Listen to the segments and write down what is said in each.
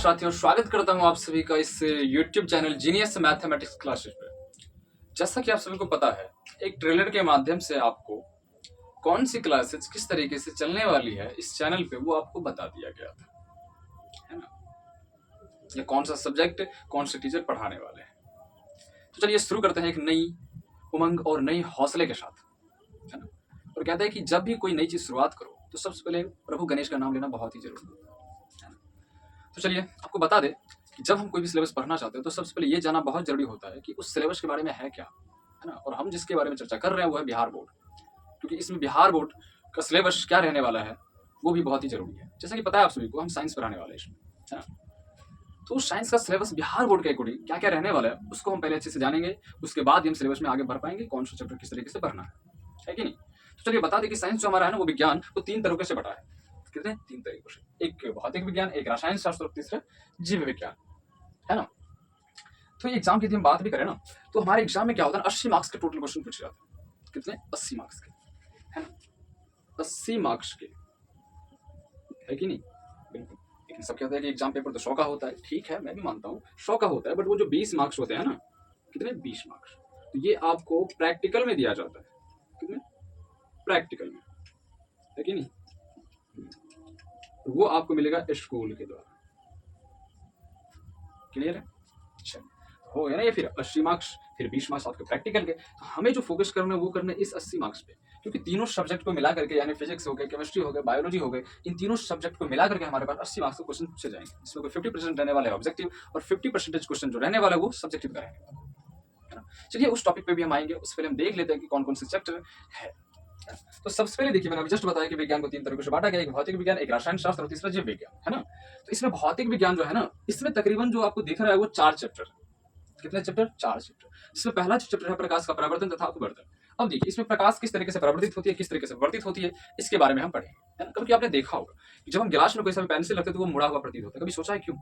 साथियों, स्वागत करता हूं आप सभी का इस YouTube channel genius mathematics classes पे। जैसा कि आप सभी को पता है, एक ट्रेलर के माध्यम से आपको कौन सी क्लासेस किस तरीके से चलने वाली है इस चैनल पे वो आपको बता दिया गया था, है ना। ये कौन सा सब्जेक्ट, कौन से टीचर पढ़ाने वाले हैं। तो चलिए शुरू करते हैं एक नई उमंग और नई हौसले के साथ, है ना। और कहते हैं कि जब भी कोई नई चीज शुरुआत करो तो सबसे पहले प्रभु गणेश का नाम लेना बहुत ही जरूरी है, ना। तो चलिए आपको बता दें कि जब हम कोई भी सिलेबस पढ़ना चाहते हैं तो सबसे पहले ये जानना बहुत जरूरी होता है कि उस सिलेबस के बारे में है क्या, है ना। और हम जिसके बारे में चर्चा कर रहे हैं वो है बिहार बोर्ड, क्योंकि इसमें बिहार बोर्ड का सिलेबस क्या रहने वाला है वो भी बहुत ही जरूरी है। जैसा कि पता है आप सभी को, हम साइंस पढ़ाने वाले हैं इसमें, है ना। तो साइंस का सिलेबस बिहार बोर्ड के अकॉर्डिंग क्या क्या रहने वाला है उसको हम पहले अच्छे से जानेंगे, उसके बाद हम सिलेबस में आगे बढ़ पाएंगे कौन सा चैप्टर किस तरीके से पढ़ना है कि नहीं। तो चलिए बता दें कि साइंस जो हमारा है ना वो विज्ञान वो 3 तरीके से बटा है। कितने? 3 तरीकों से। एक भौतिक विज्ञान, एक रसायन शास्त्र और तीसरा जीव विज्ञान, है ना। तो ये एग्जाम की यदि हम बात भी करें ना तो हमारे एग्जाम में क्या होता है, 80 मार्क्स के टोटल क्वेश्चन पूछे जाते हैं। कितने? 80 मार्क्स के, है ना। 80 मार्क्स के, है कि नहीं। बिल्कुल। लेकिन सब कहते हैं कि एग्जाम पेपर तो 100 का होता है। ठीक है, मैं भी मानता हूँ 100 का होता है, बट वो जो 20 मार्क्स होते हैं ना, कितने? 20 मार्क्स, तो ये आपको प्रैक्टिकल में दिया जाता है। कितने? प्रैक्टिकल में, है कि नहीं। तो वो आपको मिलेगा स्कूल के द्वारा। क्लियर है? अच्छा, हो गया ना ये। फिर 80 मार्क्स, फिर 20 मार्क्स आपके प्रैक्टिकल के। तो हमें जो फोकस करना है वो करना है इस 80 मार्क्स पे, क्योंकि तीनों सब्जेक्ट को मिला करके, यानी फिजिक्स हो गए, केमिस्ट्री हो गए, बायोलॉजी हो गए, इन तीनों सब्जेक्ट को मिला करके हमारे पास 80 मार्क्स के क्वेश्चन पूछे जाएंगे, जिसमें कोई 50% रहने वाले ऑब्जेक्टिव और 50% क्वेश्चन जो रहने वाला है वो सब्जेक्टिव का रहेंगे, है ना। चलिए उस टॉपिक पे भी हम आएंगे, उससे पहले हम देख लेते हैं कि कौन कौन से चैप्टर है। तो सबसे पहले देखिए, मैंने अभी जस्ट बताया कि विज्ञान को 3 तरीकों से बांटा गया, एक भौतिक विज्ञान, एक रसायन शास्त्र और तीसरा जीव विज्ञान, है ना। तो इसमें भौतिक विज्ञान जो है ना, इसमें तकरीबन जो आपको दिख रहा है वो 4 चैप्टर। कितने चैप्टर? 4 चैप्टर। इसमें पहला जो चैप्टर है प्रकाश का परावर्तन तथा अपवर्तन। अब देखिए इसमें प्रकाश किस तरीके से परावर्तित होती है, किस तरीके से वर्तित होती है, इसके बारे में हम पढ़ेंगे, है ना। कभी आपने देखा होगा कि जब हम गिलास में कोई सा पेंसिल रखते हैं तो वो मुड़ा हुआ प्रतीत होता है, कभी सोचा है क्यों?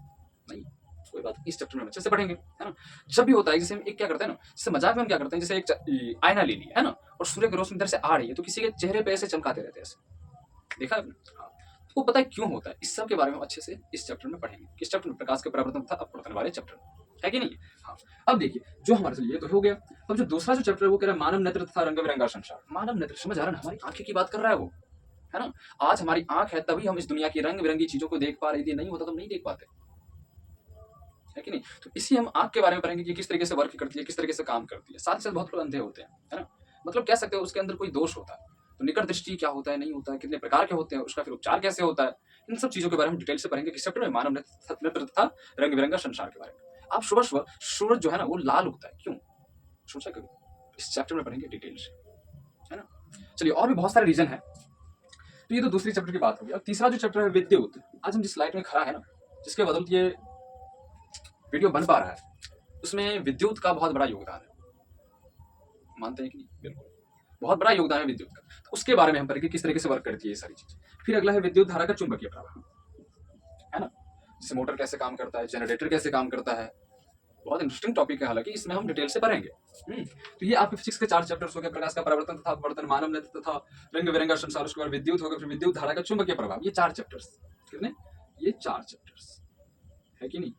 नहीं, कोई बात, इस चैप्टर में हम अच्छे से पढ़ेंगे, है ना। जब भी होता है, जैसे हम एक क्या करते हैं ना, जैसे मजाक में हम क्या करते हैं, जैसे एक आईना ले ली, है ना, और सूर्य की रोशनी इधर से आ रही है तो किसी के चेहरे पे ऐसे चमकाते रहते हैं, ऐसे देखा आपने? हाँ, तो पता है क्यों होता है, इस सब के बारे में अच्छे से इस चैप्टर में पढ़ेंगे। किस चैप्टर में? प्रकाश के परावर्तन तथा अपवर्तन वाले चैप्टर, है कि नहीं। हाँ, अब देखिए जो हमारे लिए तो हो गया। अब जो दूसरा जो चैप्टर है वो कह रहा है मानव नेत्र तथा रंग बिरंगा संसार। मानव नेत्र, समझ आ रहा है ना, हमारी आंखें की बात कर रहा है वो, है ना। आज हमारी आंख है तभी हम इस दुनिया की रंग बिरंगी चीजों को देख पा रहे, यदि नहीं होता तो हम नहीं देख पाते, है कि नहीं। तो इसी हम आंख के बारे में पढ़ेंगे कि किस तरीके से वर्क करती है, किस तरीके से काम करती है। साथ ही साथ बहुत लोग अंधे होते हैं, है ना, मतलब कह सकते हो उसके अंदर कोई दोष होता है, तो निकट दृष्टि क्या होता है, नहीं होता है, कितने प्रकार के होते हैं, उसका फिर उपचार कैसे होता है, इन सब चीजों के बारे में डिटेल से पढ़ेंगे किस चैप्टर में? मानव नेत्र तथा रंग बिरंगा संसार के बारे में। आप सुबह सुबह सूरज जो है ना वो लाल उगता है, क्यों? सोचा कभी? इस चैप्टर में पढ़ेंगे डिटेल से, है ना। चलिए और भी बहुत सारे रीजन है। तो ये तो दूसरी चैप्टर की बात होगी। अब तीसरा जो चैप्टर है विद्युत। आज हम जिस लाइट में खड़ा है ना, जिसके बदौलत ये वीडियो बन पा रहा है, उसमें विद्युत का बहुत बड़ा योगदान है। मानते हैं कि नहीं? बिल्कुल, बहुत बड़ा योगदान है विद्युत का। तो उसके बारे में हम पढ़ेंगे किस तरीके से वर्क करती है ये सारी चीजें। फिर अगला है विद्युत धारा का चुंबकीय प्रवाह, है ना, जैसे मोटर कैसे काम करता है, जनरेटर कैसे काम करता है। बहुत इंटरेस्टिंग टॉपिक है, हालांकि इसमें हम डिटेल से पढ़ेंगे। तो ये आपके फिजिक्स के 4 चैप्टर्स हो गए, प्रकाश का परावर्तन तथा अपवर्तन, मानव नेत्र तथा रंग बिरंगा संसार, उसके बाद विद्युत होगा, फिर विद्युत धारा का चुंबकीय प्रभाव। ये 4 चैप्टर्स, कितने? ये 4 चैप्टर्स, है कि नहीं।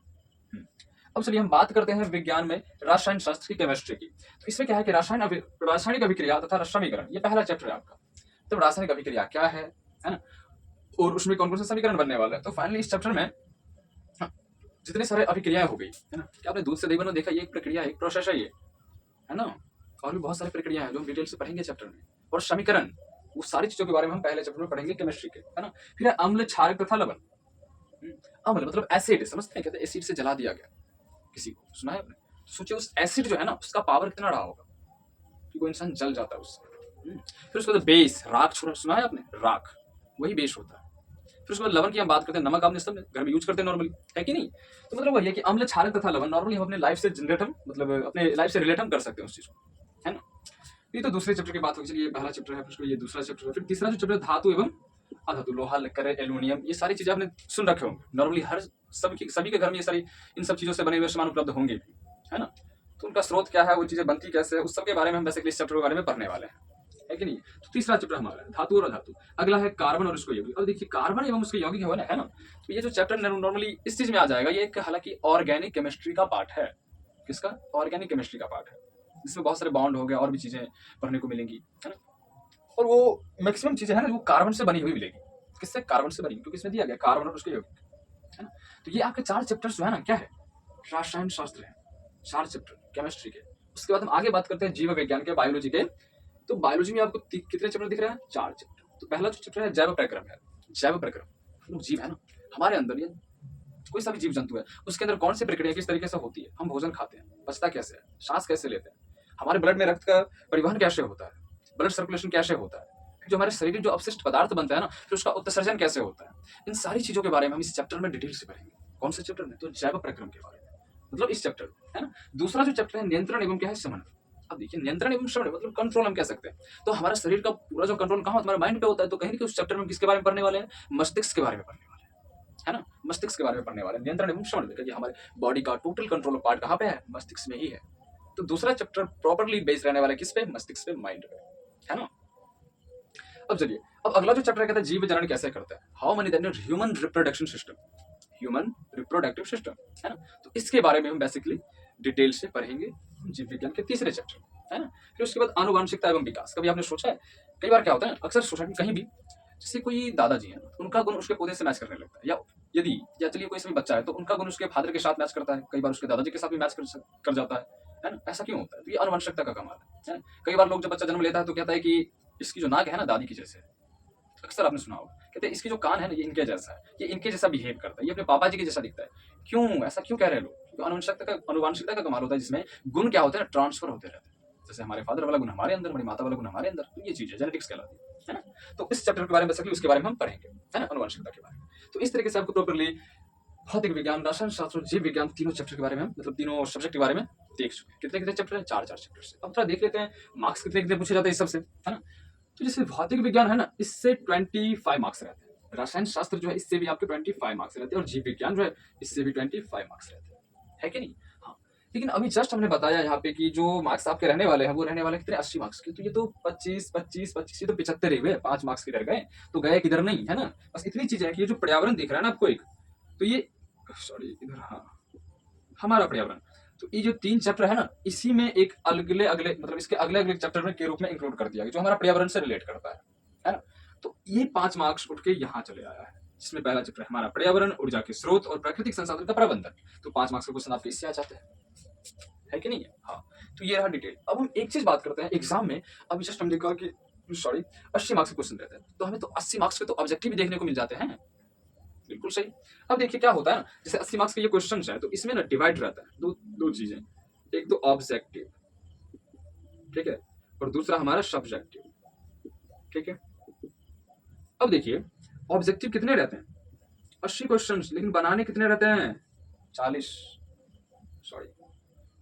अब चलिए हम बात करते हैं विज्ञान में रसायन शास्त्र की, केमिस्ट्री की। तो इसमें क्या है कि रासायनिक अभिक्रिया तथा समीकरण, ये पहला चैप्टर है आपका। तो रासायनिक अभिक्रिया क्या है ना, और उसमें कौन कौन से समीकरण बनने वाला है। तो फाइनली इस चैप्टर में जितने सारे अभिक्रियाएं हो गई, है ना। क्या आपने दूध से दही बना देखा? ये एक प्रक्रिया है, एक प्रोसेस है ये, है ना। और भी बहुत सारी प्रक्रिया है जो हम डिटेल से पढ़ेंगे चैप्टर में। और समीकरण, वो सारी चीजों के बारे में हम पहले चैप्टर में पढ़ेंगे केमिस्ट्री के, है ना। फिर अम्ल, क्षारक तथा लवण। अम्ल मतलब एसिड, समझते हैं, कहते हैं एसिड से जला दिया गया किसी को, सुना है आपने? तो सोचिए उस एसिड जो है ना उसका पावर कितना रहा होगा कि कोई इंसान जल जाता है उससे। फिर उसके बाद बेस, राख, सुना है आपने? राख, वही बेस होता है। फिर उसके बाद लवण की हम बात करते हैं, नमक आपने सब घर में यूज करते हैं नॉर्मली, है कि नहीं। तो मतलब वही है कि अम्ल, क्षारक तथा लवण नॉर्मली हम अपने लाइफ से जनरेट, मतलब अपने लाइफ से रिलेट हम कर सकते हैं उस चीज को, है ना। ये तो दूसरे चैप्टर की बात होगी। चलिए ये पहला चैप्टर है, फिर ये दूसरा चैप्टर है। फिर तीसरा जो चैप्टर धातु एवं अधातु, लोहा, लक्कर, एल्यूमिनियम, ये सारी चीजें आपने सुन रखे होंगे नॉर्मली, हर सभी के घर में ये सारी इन सब चीजों से बने हुए सामान उपलब्ध होंगे भी, है ना। तो उनका स्रोत क्या है, वो चीजें बनती कैसे है, उस सब के बारे में हम बेसिकली इस चैप्टर के बारे में पढ़ने वाले हैं। है कि नहीं। तो तीसरा चैप्टर हमारा है धातु और अधातु। अगला है कार्बन और उसको यौगिक। अब देखिए कार्बन एवं उसके यौगिक है ना, तो ये जो चैप्टर नॉर्मली इस चीज में आ जाएगा, ये एक हालांकि ऑर्गेनिक केमिस्ट्री का पार्ट है। किसका? ऑर्गेनिक केमिस्ट्री का पार्ट है। इसमें बहुत सारे बॉन्ड हो गए और भी चीजें पढ़ने को मिलेंगी, है ना। और वो मैक्सिमम चीजें है ना वो कार्बन से बनी हुई मिलेगी। किससे? कार्बन से बनी, क्योंकि इसमें दिया गया कार्बन और उसके यौगिक, है ना। तो ये आपके 4 चैप्टर्स जो है ना क्या है, रसायन शास्त्र है, 4 चैप्टर केमिस्ट्री के। उसके बाद हम आगे बात करते हैं जीव विज्ञान के, बायोलॉजी के। तो बायोलॉजी में आपको कितने चैप्टर दिख रहे हैं? 4 चैप्टर। तो पहला जो चैप्टर है जैव प्रक्रम है। जैव प्रक्रम मतलब जीव है ना, हमारे अंदर ये कोई सा भी जीव जंतु है, उसके अंदर कौन सी प्रक्रिया किस तरीके से होती है, हम भोजन खाते हैं, पचता कैसे है, सांस कैसे लेते हैं, हमारे ब्लड में रक्त का परिवहन कैसे होता है, ब्लड सर्कुलेशन कैसे होता है, जो हमारे शरीर में जो अपशिष्ट पदार्थ बनता है ना, फिर उसका उत्सर्जन कैसे होता है, इन सारी चीजों के बारे में हम इस चैप्टर में डिटेल से पढ़ेंगे। कौन से चैप्टर में? तो जैव प्रक्रम के बारे में, मतलब इस चैप्टर में, है ना। दूसरा जो चैप्टर है नियंत्रण एवं क्या है, शमन। अब देखिए नियंत्रण एवं शमन मतलब कंट्रोल हम कह सकते हैं। तो हमारा शरीर का पूरा जो कंट्रोल कहाँ होता है, हमारे माइंड पे होता है। तो कहीं ना कहीं उस चैप्टर में किसके बारे में पढ़ने वाले हैं? मस्तिष्क के बारे में पढ़ने वाले हैं, है ना। मस्तिष्क के बारे में पढ़ने वाले हैं, नियंत्रण एवं शमन में। हमारे बॉडी का टोटल कंट्रोल पार्ट कहाँ पे है? मस्तिष्क में ही है। तो दूसरा चैप्टर प्रॉपर्ली बेस्ड रहने वाला है किस पे? मस्तिष्क पे, माइंड पे, है ना। अब चलिए, अब अगला जो चैप्टर कहता है जीव जनन कैसे करता है, how many then human reproduction system, human reproductive system, है ना। तो इसके बारे में हम बेसिकली डिटेल से पढ़ेंगे जीव विज्ञान के तीसरे चैप्टर, है ना। फिर उसके बाद आनुवांशिकता एवं विकास। कभी आपने सोचा है, कई बार क्या होता है अक्सर सोसाइटी में कहीं भी, जैसे कोई दादाजी है, उनका गुण उसके पौधे से मैच करने लगता है, या चलिए कोई सभी बच्चा है तो उनका गुण उसके फादर के साथ मैच करता है, कई बार उसके दादाजी के साथ भी मैच कर जाता है ना। ऐसा क्यों होता है? तो ये आनुवंशिकता का कमाल है। कई बार लोग जब बच्चा जन्म लेता है तो कहता है कि इसकी जो नाक है ना दादी की जैसे, अक्सर आपने सुना होगा, कहते हैं इसकी जो कान है ना ये इनके जैसा है, ये इनके जैसा बिहेव करता है, ये अपने पापा जी के जैसा दिखता है। क्यों ऐसा क्यों कह रहे हैं लोग? क्योंकि आनुवंशिकता का कमाल होता है, जिसमें गुण क्या होते हैं, ट्रांसफर होते रहते हैं। जैसे हमारे फादर वाला गुण हमारे अंदर, हमारी माता वाला गुण हमारे अंदर, तो ये चीज है जेनेटिक्स कहलाती है ना। तो इस चैप्टर के बारे में बेसिकली उसके बारे में हम पढ़ेंगे, है ना, आनुवंशिकता के बारे में। तो इस तरीके से आपको प्रॉपरली भौतिक विज्ञान, रसायन शास्त्र, जीव विज्ञान, तीनों चैप्टर के बारे में मतलब तीनों सब्जेक्ट के बारे में देख चुके हैं। कितने कितने चैप्टर हैं? 4 चैप्टर से। अब थोड़ा देख लेते हैं मार्क्स कितने कितने पूछे जाते हैं इस सबसे, है ना। तो जैसे भौतिक विज्ञान है ना, इससे 25 मार्क्स रहते हैं। रसायन शास्त्र जो है इससे भी आपके 25 मार्क्स रहते हैं, और जीव विज्ञान जो है इससे भी 25 मार्क्स रहते हैं, है कि नहीं। हाँ, लेकिन अभी जस्ट हमने बताया यहाँ पे कि जो मार्क्स आपके रहने वाले हैं वो रहने वाले कितने? 80 मार्क्स के। तो ये तो 25 ये तो 75 ही हुए, 5 मार्क्स किधर गए? तो गए किधर नहीं, है ना। बस इतनी चीजें है कि ये जो पर्यावरण दिख रहा है ना आपको एक, तो ये सॉरी इधर, हाँ, हमारा पर्यावरण। तो ये जो 3 चैप्टर है ना, इसी में एक अगले अगले मतलब इसके अगले अगले चैप्टर में के रूप में इंक्लूड कर दिया गया, जो हमारा पर्यावरण से रिलेट करता है ना। तो ये 5 मार्क्स उठ के यहाँ चले आया है, जिसमें पहला चैप्टर है हमारा पर्यावरण, ऊर्जा के स्रोत और प्राकृतिक संसाधन का प्रबंधन। तो 5 मार्क्स का क्वेश्चन आपके इससे आ जाते है कि नहीं है। हाँ, तो ये रहा डिटेल। अब हम एक चीज बात करते हैं एग्जाम में। अभी जस्ट हम देखा कि 80 मार्क्स के क्वेश्चन रहते हैं, तो हमें तो 80 मार्क्स के तो ऑब्जेक्टिव भी देखने को मिल जाते हैं। बिल्कुल सही। अब देखिए क्या होता है ना, जैसे 80 मार्क्स के ये क्वेश्चन है, तो इसमें ना डिवाइड रहता है दो चीजें, एक तो ऑब्जेक्टिव, ठीक है, और दूसरा हमारा सब्जेक्टिव, ठीक है। अब देखिए ऑब्जेक्टिव कितने रहते हैं? 80 क्वेश्चन, लेकिन बनाने कितने रहते हैं? 40, सॉरी,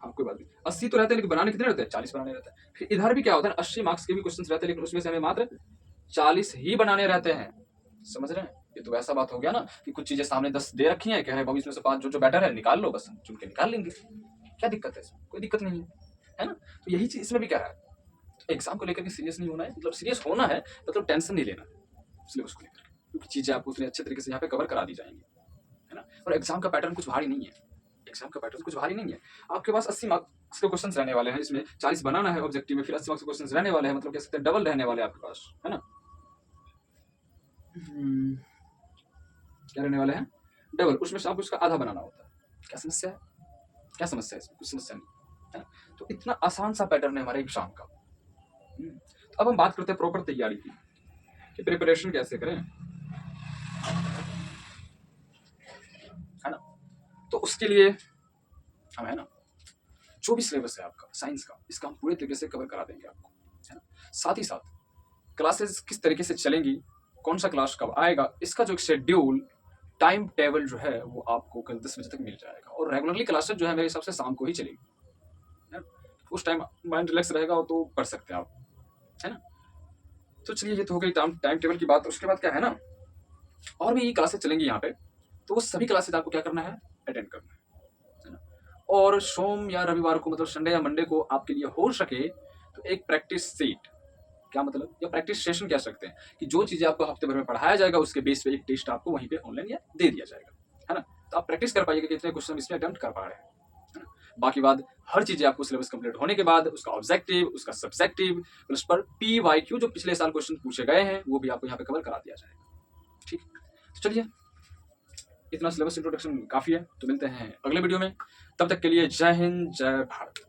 हाँ कोई बात नहीं, 80 तो रहते हैं लेकिन बनाने कितने रहते हैं? 40 बनाने रहते हैं। फिर इधर भी क्या होता है, 80 मार्क्स के भी क्वेश्चन रहते हैं, लेकिन उसमें से हमें मात्र 40 ही बनाने रहते हैं। समझ रहे हैं? ये तो ऐसा बात हो गया ना कि कुछ चीजें सामने 10 दे रखी हैं, कह रहे हैं इसमें से 5 जो बेटर है निकाल लो, बस हम चुन के निकाल लेंगे। क्या दिक्कत है इसमें? कोई दिक्कत नहीं है ना। तो यही चीज इसमें भी कह रहा है, तो एग्जाम को लेकर के सीरियस नहीं होना है, मतलब सीरियस होना है, मतलब टेंशन नहीं लेना है सिलेबस को लेकर, क्योंकि चीजें आपको उतने अच्छे तरीके से यहाँ पे कवर करा दी जाएंगी, है ना। और एग्जाम का पैटर्न कुछ भारी नहीं है, एग्जाम का पैटर्न कुछ भारी नहीं है। आपके पास 80 मार्क्स के क्वेश्चन रहने वाले हैं, इसमें 40 बनाना है ऑब्जेक्टिव में, फिर 80 मार्क्स के क्वेश्चन रहने वाले हैं, मतलब कह सकते हैं डबल रहने वाले हैं आपके पास, है ना। क्या रहने वाले हैं? डबल। उसमें से आपको उसका आधा बनाना होता है। क्या समस्या है? क्या समस्या है इसमें? कुछ समस्या नहीं है ना। तो इतना आसान सा पैटर्न है हमारे एग्जाम का। तो अब हम बात करते हैं प्रॉपर तैयारी की, कि प्रिपरेशन कैसे करें, है ना। तो उसके लिए हम, है ना, जो भी सिलेबस है आपका साइंस का, इसका हम पूरे तरीके से कवर करा देंगे आपको, है ना। साथ ही साथ क्लासेस किस तरीके से चलेंगी, कौन सा क्लास कब आएगा, इसका जो शेड्यूल टाइम टेबल जो है वो आपको कल 10 बजे तक मिल जाएगा। और रेगुलरली क्लासेस जो है मेरे हिसाब से शाम को ही चलेगी, है ना। उस टाइम माइंड रिलैक्स रहेगा तो पढ़ सकते हैं आप, है ना। तो चलिए ये तो हो गई टाइम टेबल की बात। उसके बाद क्या है ना, और भी क्लासेस चलेंगी यहाँ पे, तो वो सभी क्लासेस आपको क्या करना है, अटेंड करना है ना। और सोम या रविवार को, मतलब संडे या मंडे को आपके लिए हो सके तो एक प्रैक्टिस सेट, क्या मतलब, या प्रैक्टिस सेशन कह सकते हैं कि जो चीज़ें आपको हफ्ते भर में पढ़ाया जाएगा उसके बेस पे एक टेस्ट आपको वहीं पे ऑनलाइन या दे दिया जाएगा, है ना। तो आप प्रैक्टिस कर पाइएगा कि कितने क्वेश्चन इसमें अटेम्प्ट कर पा रहे हैं, है ना। बाकी बात, हर चीज़ें आपको सिलेबस कंप्लीट होने के बाद उसका ऑब्जेक्टिव, उसका सब्जेक्टिव प्लस पर PYQ जो पिछले साल क्वेश्चन पूछे गए हैं वो भी आपको यहाँ पे कवर करा दिया जाएगा। ठीक, तो चलिए इतना सिलेबस इंट्रोडक्शन काफ़ी है, तो मिलते हैं अगले वीडियो में। तब तक के लिए जय हिंद, जय भारत।